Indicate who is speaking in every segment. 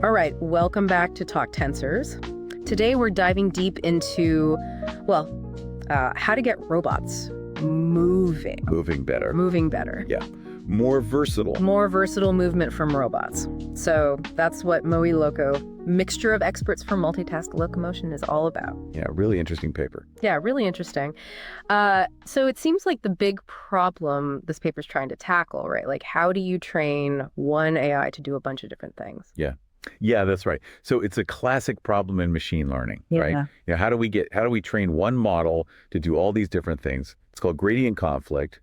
Speaker 1: All right, welcome back to Talk Tensors. Today we're diving deep into, how to get robots moving.
Speaker 2: Moving better.
Speaker 1: Moving better.
Speaker 2: Yeah. More versatile.
Speaker 1: More versatile movement from robots. So that's what MoE-Loco, Mixture of Experts for Multitask Locomotion, is all about.
Speaker 2: Yeah, really interesting paper.
Speaker 1: Yeah, really interesting. So it seems like the big problem this paper's trying to tackle, right? Like, how do you train one AI to do a bunch of different things?
Speaker 2: Yeah, that's right. So it's a classic problem in machine learning, right? Yeah. How do we train one model to do all these different things? It's called gradient conflict.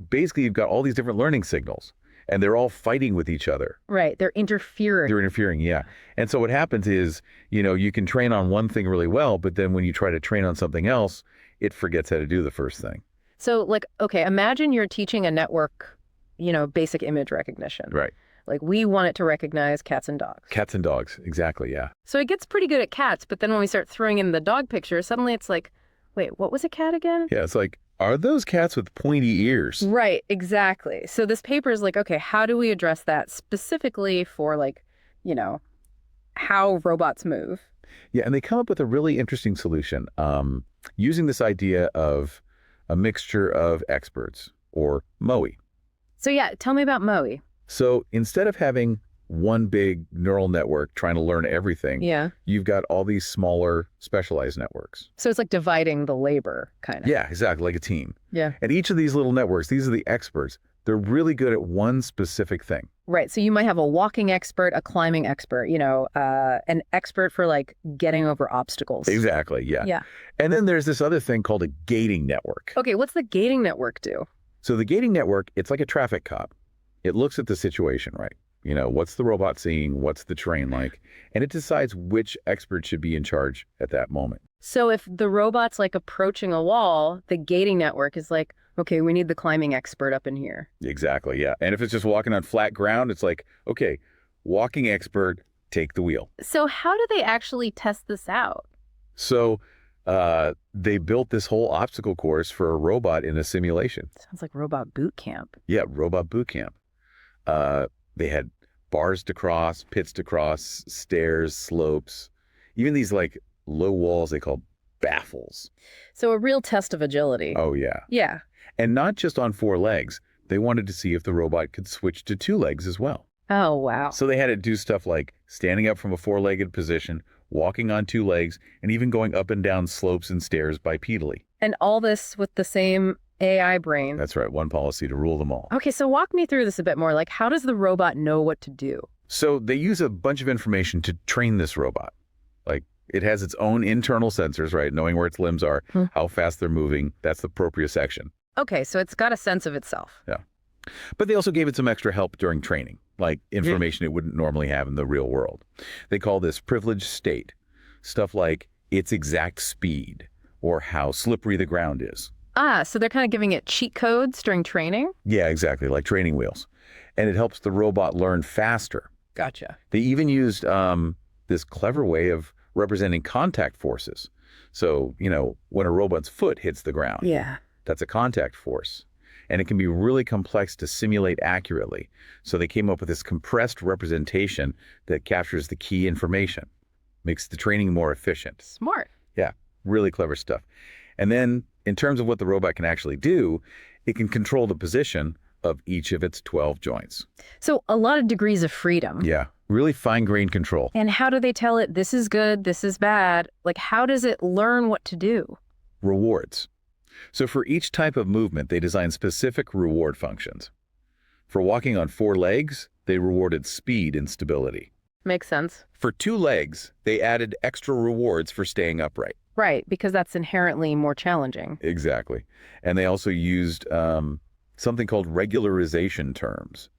Speaker 2: Basically, you've got all these different learning signals, and they're all fighting with each other.
Speaker 1: Right. They're interfering.
Speaker 2: Yeah. And so what happens is, you can train on one thing really well, but then when you try to train on something else, it forgets how to do the first thing.
Speaker 1: So, okay, imagine you're teaching a network, basic image recognition.
Speaker 2: Right.
Speaker 1: Like, we want it to recognize cats and dogs.
Speaker 2: Cats and dogs. Exactly. Yeah.
Speaker 1: So it gets pretty good at cats, but then when we start throwing in the dog picture, suddenly it's like, wait, what was a cat again?
Speaker 2: Yeah. It's like, are those cats with pointy ears?
Speaker 1: Right, exactly. So this paper is like, okay, how do we address that specifically for how robots move?
Speaker 2: Yeah, and they come up with a really interesting solution using this idea of a mixture of experts, or MoE.
Speaker 1: So yeah, tell me about MoE.
Speaker 2: So instead of having one big neural network trying to learn everything, you've got all these smaller specialized networks.
Speaker 1: So it's like dividing the labor, kind of.
Speaker 2: Yeah, exactly, like a team.
Speaker 1: Yeah.
Speaker 2: And each of these little networks, these are the experts. They're really good at one specific thing.
Speaker 1: Right. So you might have a walking expert, a climbing expert, an expert for getting over obstacles.
Speaker 2: Exactly. Yeah.
Speaker 1: Yeah.
Speaker 2: And then there's this other thing called a gating network.
Speaker 1: Okay. What's the gating network do?
Speaker 2: So the gating network, it's like a traffic cop. It looks at the situation, right? What's the robot seeing? What's the terrain like? And it decides which expert should be in charge at that moment.
Speaker 1: So if the robot's approaching a wall, the gating network is like, okay, we need the climbing expert up in here.
Speaker 2: Exactly, yeah. And if it's just walking on flat ground, it's like, okay, walking expert, take the wheel.
Speaker 1: So how do they actually test this out?
Speaker 2: So they built this whole obstacle course for a robot in a simulation.
Speaker 1: Sounds like robot boot camp.
Speaker 2: Yeah, robot boot camp. They had bars to cross, pits to cross, stairs, slopes, even these low walls they call baffles.
Speaker 1: So a real test of agility.
Speaker 2: Oh, yeah.
Speaker 1: Yeah.
Speaker 2: And not just on 4 legs. They wanted to see if the robot could switch to 2 legs as well.
Speaker 1: Oh, wow.
Speaker 2: So they had it do stuff like standing up from a 4-legged position, walking on 2 legs, and even going up and down slopes and stairs bipedally.
Speaker 1: And all this with the same AI brain.
Speaker 2: That's right. One policy to rule them all.
Speaker 1: Okay, so walk me through this a bit more. How does the robot know what to do?
Speaker 2: So they use a bunch of information to train this robot. It has its own internal sensors, right? Knowing where its limbs are, how fast they're moving. That's the proprioception.
Speaker 1: Okay, so it's got a sense of itself.
Speaker 2: Yeah. But they also gave it some extra help during training, like information it wouldn't normally have in the real world. They call this privileged state. Stuff like its exact speed or how slippery the ground is.
Speaker 1: Ah, so they're kind of giving it cheat codes during training?
Speaker 2: Yeah, exactly, like training wheels. And it helps the robot learn faster.
Speaker 1: Gotcha.
Speaker 2: They even used this clever way of representing contact forces. So, when a robot's foot hits the ground, that's a contact force. And it can be really complex to simulate accurately. So they came up with this compressed representation that captures the key information, makes the training more efficient.
Speaker 1: Smart.
Speaker 2: Yeah, really clever stuff. And then in terms of what the robot can actually do, it can control the position of each of its 12 joints.
Speaker 1: So a lot of degrees of freedom.
Speaker 2: Yeah, really fine-grained control.
Speaker 1: And how do they tell it this is good, this is bad? How does it learn what to do?
Speaker 2: Rewards. So for each type of movement, they designed specific reward functions. For walking on 4 legs, they rewarded speed and stability.
Speaker 1: Makes sense.
Speaker 2: For 2 legs, they added extra rewards for staying upright.
Speaker 1: Right, because that's inherently more challenging.
Speaker 2: Exactly. And they also used something called regularization terms.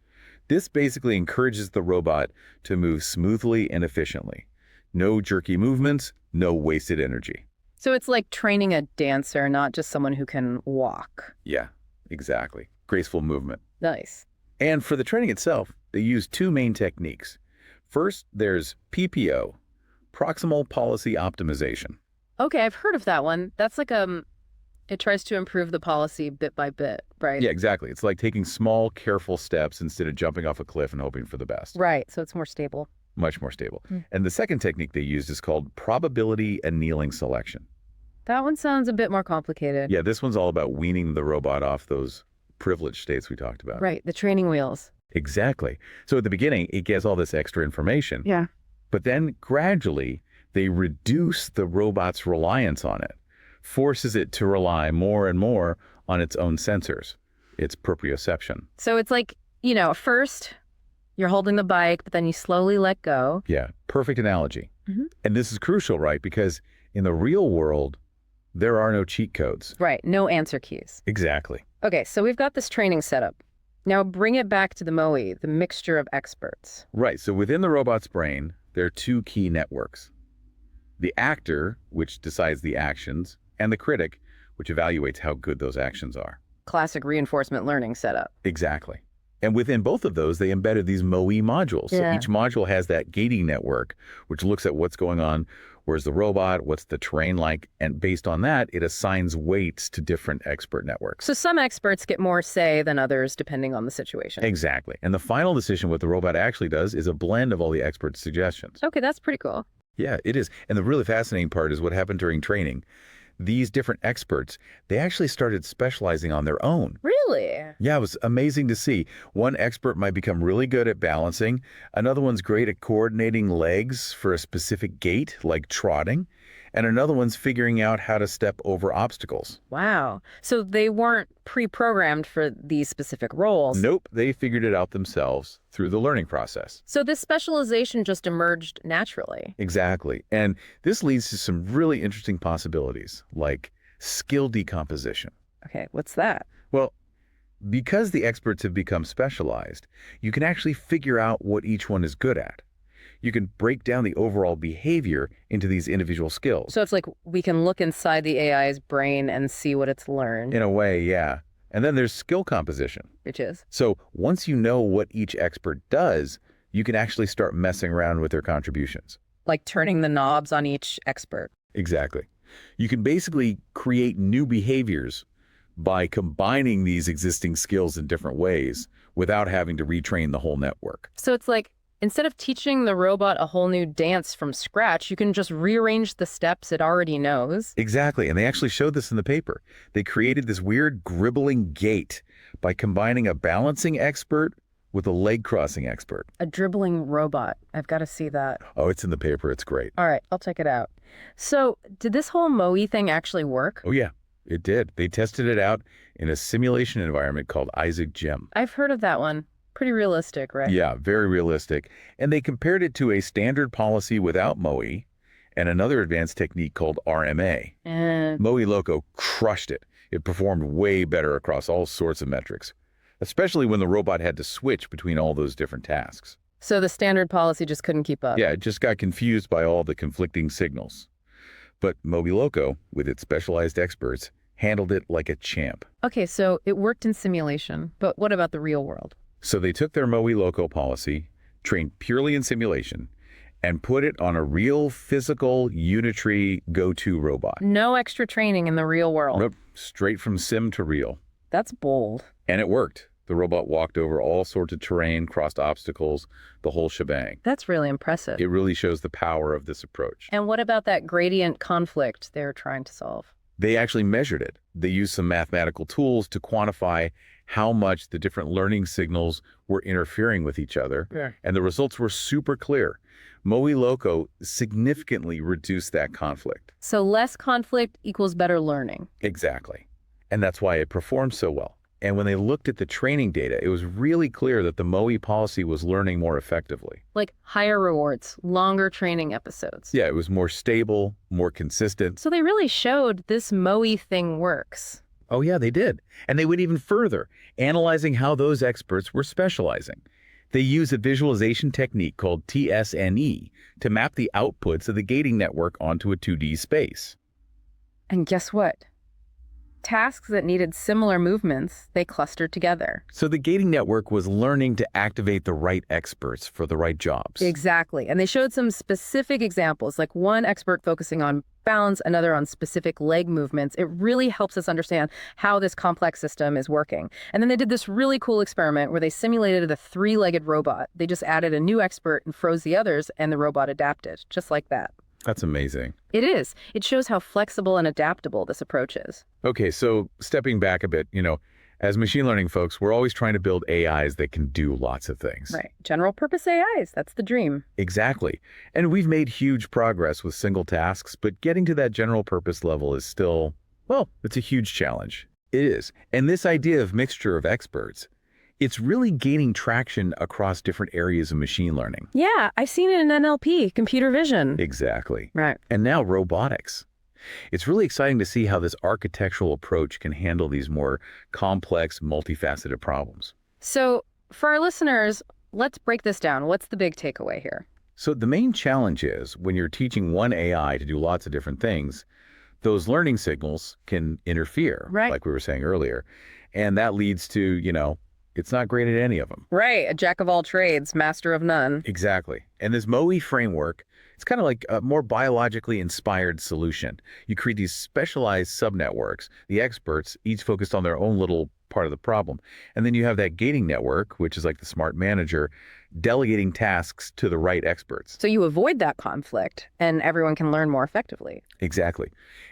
Speaker 2: This basically encourages the robot to move smoothly and efficiently. No jerky movements, no wasted energy.
Speaker 1: So it's like training a dancer, not just someone who can walk.
Speaker 2: Yeah, exactly. Graceful movement.
Speaker 1: Nice.
Speaker 2: And for the training itself, they use 2 main techniques. First, there's PPO, proximal policy optimization.
Speaker 1: Okay, I've heard of that one. That's like It tries to improve the policy bit by bit, right?
Speaker 2: Yeah, exactly. It's like taking small, careful steps instead of jumping off a cliff and hoping for the best.
Speaker 1: Right, so it's more stable.
Speaker 2: Much more stable.
Speaker 1: Mm.
Speaker 2: And the second technique they used is called probability annealing selection.
Speaker 1: That one sounds a bit more complicated.
Speaker 2: Yeah, this one's all about weaning the robot off those privileged states we talked about.
Speaker 1: Right, the training wheels.
Speaker 2: Exactly. So at the beginning, it gets all this extra information.
Speaker 1: Yeah.
Speaker 2: But then gradually, they reduce the robot's reliance on it, forces it to rely more and more on its own sensors, its proprioception.
Speaker 1: So it's like, first you're holding the bike, but then you slowly let go.
Speaker 2: Yeah, perfect analogy.
Speaker 1: Mm-hmm.
Speaker 2: And this is crucial, right? Because in the real world, there are no cheat codes.
Speaker 1: Right, no answer keys.
Speaker 2: Exactly.
Speaker 1: Okay, so we've got this training setup. Now bring it back to the MoE, the mixture of experts.
Speaker 2: Right, so within the robot's brain, there are two key networks. The actor, which decides the actions, and the critic, which evaluates how good those actions are.
Speaker 1: Classic reinforcement learning setup.
Speaker 2: Exactly. And within both of those, they embedded these MoE modules.
Speaker 1: Yeah.
Speaker 2: So each module has that gating network, which looks at what's going on, where's the robot, what's the terrain like, and based on that, it assigns weights to different expert networks.
Speaker 1: So some experts get more say than others, depending on the situation.
Speaker 2: Exactly. And the final decision, what the robot actually does, is a blend of all the expert suggestions.
Speaker 1: Okay, that's pretty cool.
Speaker 2: Yeah, it is. And the really fascinating part is what happened during training. These different experts, they actually started specializing on their own.
Speaker 1: Really?
Speaker 2: Yeah, it was amazing to see. One expert might become really good at balancing. Another one's great at coordinating legs for a specific gait, like trotting. And another one's figuring out how to step over obstacles.
Speaker 1: Wow. So they weren't pre-programmed for these specific roles.
Speaker 2: Nope, they figured it out themselves through the learning process.
Speaker 1: So this specialization just emerged naturally.
Speaker 2: Exactly. And this leads to some really interesting possibilities, like skill decomposition.
Speaker 1: Okay, what's that?
Speaker 2: Well, because the experts have become specialized, you can actually figure out what each one is good at. You can break down the overall behavior into these individual skills.
Speaker 1: So it's like we can look inside the AI's brain and see what it's learned.
Speaker 2: In a way, yeah. And then there's skill composition.
Speaker 1: Which is?
Speaker 2: So once you know what each expert does, you can actually start messing around with their contributions.
Speaker 1: Like turning the knobs on each expert.
Speaker 2: Exactly. You can basically create new behaviors by combining these existing skills in different ways without having to retrain the whole network.
Speaker 1: So it's like, instead of teaching the robot a whole new dance from scratch, you can just rearrange the steps it already knows.
Speaker 2: Exactly, and they actually showed this in the paper. They created this weird gribbling gait by combining a balancing expert with a leg crossing expert.
Speaker 1: A dribbling robot. I've got to see that.
Speaker 2: Oh, it's in the paper. It's great.
Speaker 1: All right, I'll check it out. So did this whole MoE thing actually work?
Speaker 2: Oh, yeah, it did. They tested it out in a simulation environment called Isaac Gym.
Speaker 1: I've heard of that one. Pretty realistic, right?
Speaker 2: Yeah, very realistic. And they compared it to a standard policy without MoE and another advanced technique called RMA.
Speaker 1: And
Speaker 2: MoE-Loco crushed it. It performed way better across all sorts of metrics, especially when the robot had to switch between all those different tasks.
Speaker 1: so the standard policy just couldn't keep up.
Speaker 2: Yeah, it just got confused by all the conflicting signals. But MoE-Loco, with its specialized experts, handled it like a champ.
Speaker 1: Okay, so it worked in simulation, but what about the real world?
Speaker 2: So they took their MoE-Loco policy, trained purely in simulation, and put it on a real physical unitary go-to robot.
Speaker 1: No extra training in the real world.
Speaker 2: Nope, straight from sim to real.
Speaker 1: That's bold.
Speaker 2: And it worked. The robot walked over all sorts of terrain, crossed obstacles, the whole shebang.
Speaker 1: That's really impressive.
Speaker 2: It really shows the power of this approach.
Speaker 1: And what about that gradient conflict they're trying to solve?
Speaker 2: They actually measured it. They used some mathematical tools to quantify how much the different learning signals were interfering with each other.
Speaker 1: Yeah.
Speaker 2: And the results were super clear. MoE-Loco significantly reduced that conflict.
Speaker 1: So less conflict equals better learning.
Speaker 2: Exactly. And that's why it performed so well. And when they looked at the training data, it was really clear that the MoE policy was learning more effectively.
Speaker 1: Like higher rewards, longer training episodes.
Speaker 2: Yeah, it was more stable, more consistent.
Speaker 1: So they really showed this MoE thing works.
Speaker 2: Oh yeah, they did. And they went even further, analyzing how those experts were specializing. They use a visualization technique called TSNE to map the outputs of the gating network onto a 2D space.
Speaker 1: And guess what? Tasks that needed similar movements, they clustered together.
Speaker 2: So the gating network was learning to activate the right experts for the right jobs.
Speaker 1: Exactly. And they showed some specific examples, like one expert focusing on balance, another on specific leg movements. It really helps us understand how this complex system is working. And then they did this really cool experiment where they simulated a three-legged robot. They just added a new expert and froze the others, and the robot adapted, just like that.
Speaker 2: That's amazing.
Speaker 1: It is. It shows how flexible and adaptable this approach is.
Speaker 2: Okay, so stepping back a bit, as machine learning folks, we're always trying to build AIs that can do lots of things.
Speaker 1: Right. General purpose AIs, that's the dream.
Speaker 2: Exactly. And we've made huge progress with single tasks, but getting to that general purpose level is still, well, it's a huge challenge. It is. And this idea of mixture of experts, it's really gaining traction across different areas of machine learning.
Speaker 1: Yeah, I've seen it in NLP, computer vision.
Speaker 2: Exactly.
Speaker 1: Right.
Speaker 2: And now robotics. It's really exciting to see how this architectural approach can handle these more complex, multifaceted problems.
Speaker 1: So for our listeners, let's break this down. What's the big takeaway here?
Speaker 2: So the main challenge is when you're teaching one AI to do lots of different things, those learning signals can interfere,
Speaker 1: right,
Speaker 2: like we were saying earlier. And that leads to, it's not great at any of them.
Speaker 1: Right. A jack of all trades, master of none.
Speaker 2: Exactly. And this MoE framework, it's kind of like a more biologically inspired solution. You create these specialized subnetworks, the experts, each focused on their own little part of the problem. And then you have that gating network, which is like the smart manager, delegating tasks to the right experts.
Speaker 1: So you avoid that conflict and everyone can learn more effectively.
Speaker 2: Exactly.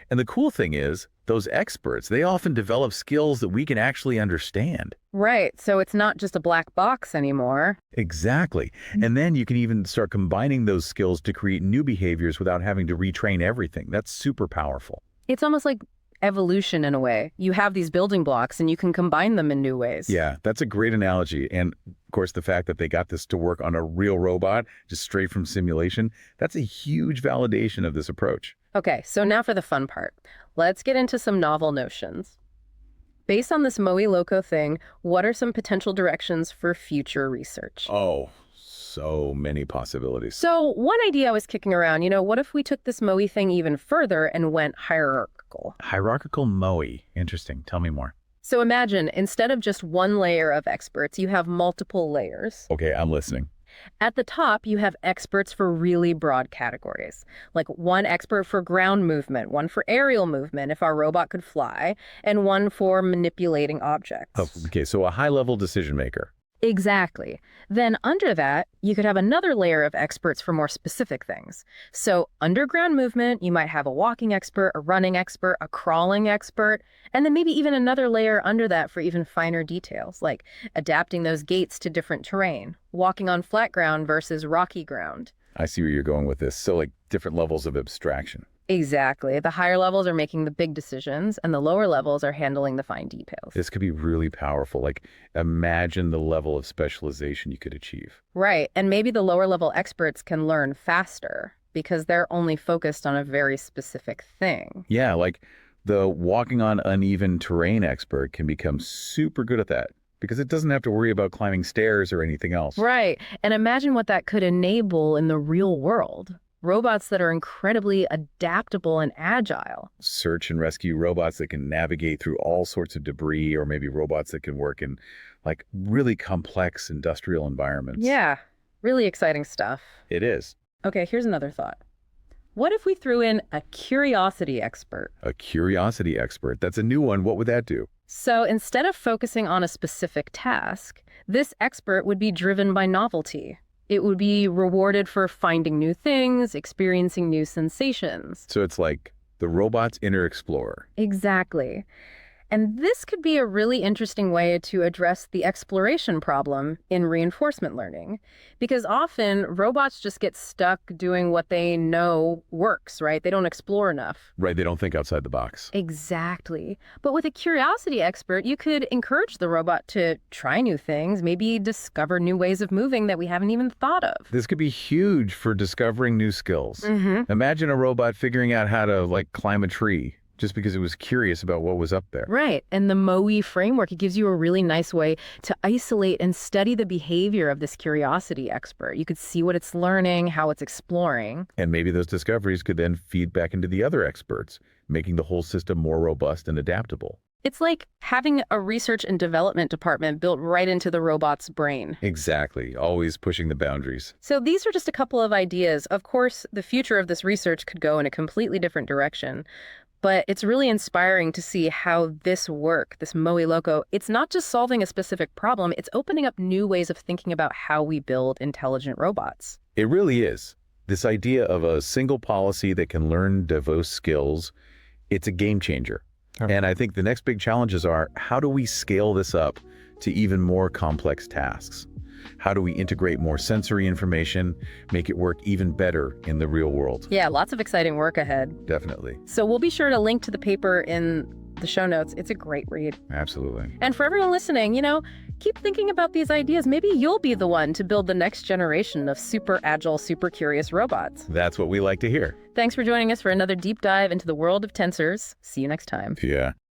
Speaker 2: And the cool thing is, those experts, they often develop skills that we can actually understand.
Speaker 1: Right. So it's not just a black box anymore.
Speaker 2: Exactly. And then you can even start combining those skills to create new behaviors without having to retrain everything. That's super powerful.
Speaker 1: It's almost like evolution in a way. You have these building blocks and you can combine them in new ways.
Speaker 2: Yeah, that's a great analogy. And of course, the fact that they got this to work on a real robot, just straight from simulation, that's a huge validation of this approach.
Speaker 1: Okay, so now for the fun part. Let's get into some novel notions. Based on this MoE-Loco thing, what are some potential directions for future research?
Speaker 2: Oh, so many possibilities.
Speaker 1: So one idea I was kicking around, what if we took this MoE thing even further and went hierarchical?
Speaker 2: Hierarchical MoE. Interesting. Tell me more.
Speaker 1: So imagine, instead of just one layer of experts, you have multiple layers.
Speaker 2: Okay, I'm listening.
Speaker 1: At the top, you have experts for really broad categories, like one expert for ground movement, one for aerial movement if our robot could fly, and one for manipulating objects.
Speaker 2: Oh, okay, so a high-level decision maker.
Speaker 1: Exactly. Then under that, you could have another layer of experts for more specific things. So underground movement, you might have a walking expert, a running expert, a crawling expert, and then maybe even another layer under that for even finer details, like adapting those gaits to different terrain, walking on flat ground versus rocky ground.
Speaker 2: I see where you're going with this. So like different levels of abstraction.
Speaker 1: Exactly. The higher levels are making the big decisions, and the lower levels are handling the fine details.
Speaker 2: This could be really powerful. Like, imagine the level of specialization you could achieve.
Speaker 1: Right. And maybe the lower level experts can learn faster because they're only focused on a very specific thing.
Speaker 2: Yeah, like the walking on uneven terrain expert can become super good at that because it doesn't have to worry about climbing stairs or anything else.
Speaker 1: Right. And imagine what that could enable in the real world. Robots that are incredibly adaptable and agile.
Speaker 2: Search and rescue robots that can navigate through all sorts of debris, or maybe robots that can work in like really complex industrial environments.
Speaker 1: Yeah, really exciting stuff.
Speaker 2: It is.
Speaker 1: Okay, here's another thought. What if we threw in a curiosity expert?
Speaker 2: A curiosity expert. That's a new one. What would that do?
Speaker 1: So instead of focusing on a specific task, this expert would be driven by novelty. It would be rewarded for finding new things, experiencing new sensations.
Speaker 2: So it's like the robot's inner explorer.
Speaker 1: Exactly. And this could be a really interesting way to address the exploration problem in reinforcement learning, because often robots just get stuck doing what they know works, right? They don't explore enough.
Speaker 2: Right, they don't think outside the box.
Speaker 1: Exactly. But with a curiosity expert, you could encourage the robot to try new things, maybe discover new ways of moving that we haven't even thought of.
Speaker 2: This could be huge for discovering new skills.
Speaker 1: Mm-hmm.
Speaker 2: Imagine a robot figuring out how to like climb a tree just because it was curious about what was up there.
Speaker 1: Right. And the MoE framework, it gives you a really nice way to isolate and study the behavior of this curiosity expert. You could see what it's learning, how it's exploring.
Speaker 2: And maybe those discoveries could then feed back into the other experts, making the whole system more robust and adaptable.
Speaker 1: It's like having a research and development department built right into the robot's brain.
Speaker 2: Exactly. Always pushing the boundaries.
Speaker 1: So these are just a couple of ideas. Of course, the future of this research could go in a completely different direction. But it's really inspiring to see how this work, this MoE-Loco, it's not just solving a specific problem, it's opening up new ways of thinking about how we build intelligent robots.
Speaker 2: It really is. This idea of a single policy that can learn diverse skills, it's a game changer. And I think the next big challenges are, how do we scale this up to even more complex tasks? How do we integrate more sensory information, make it work even better in the real world?
Speaker 1: Yeah, lots of exciting work ahead.
Speaker 2: Definitely.
Speaker 1: So we'll be sure to link to the paper in the show notes. It's a great read.
Speaker 2: Absolutely.
Speaker 1: And for everyone listening, keep thinking about these ideas. Maybe you'll be the one to build the next generation of super agile, super curious robots.
Speaker 2: That's what we like to hear.
Speaker 1: Thanks for joining us for another deep dive into the world of tensors. See you next time.
Speaker 2: Yeah.